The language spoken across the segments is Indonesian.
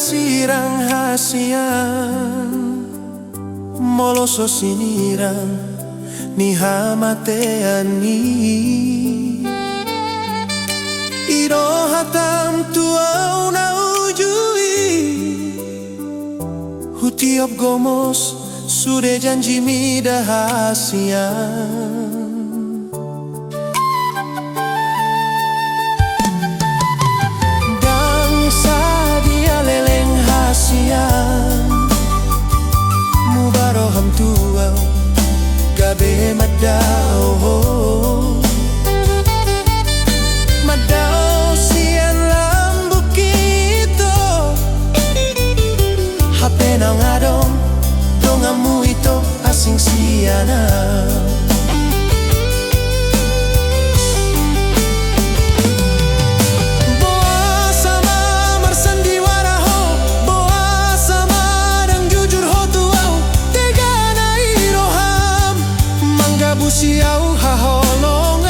sirang hasian moloso sinirang ni hamateani iro hatam tuau na ujui hutiop gomos sudah janji mi dahasian mubaroham tuau gabe madao madao sian lambu kito hape na ngadong dongamu ito asing siana siau haholongan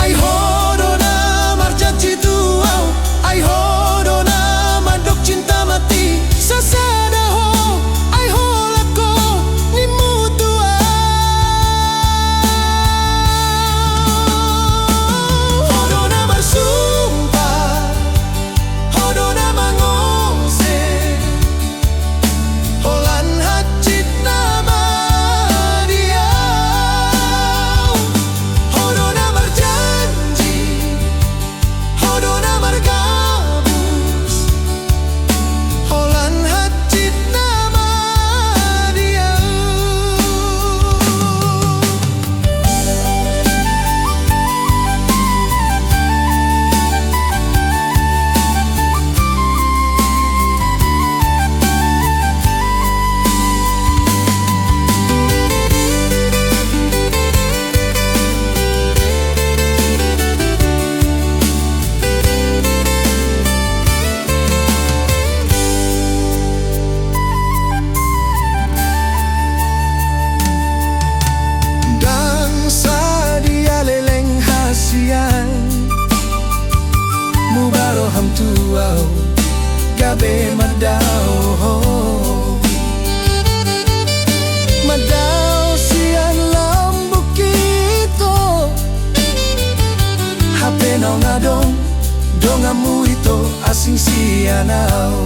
ai hodona marjanji tuau ai hodona mandok cinta mati sasada ho ai holako ni mutua hodona bersumpah hodona mangose holan hajit mubaroham tuau gabe madao madao sian lambu kito hape na ngadong dongamu ito asing sianau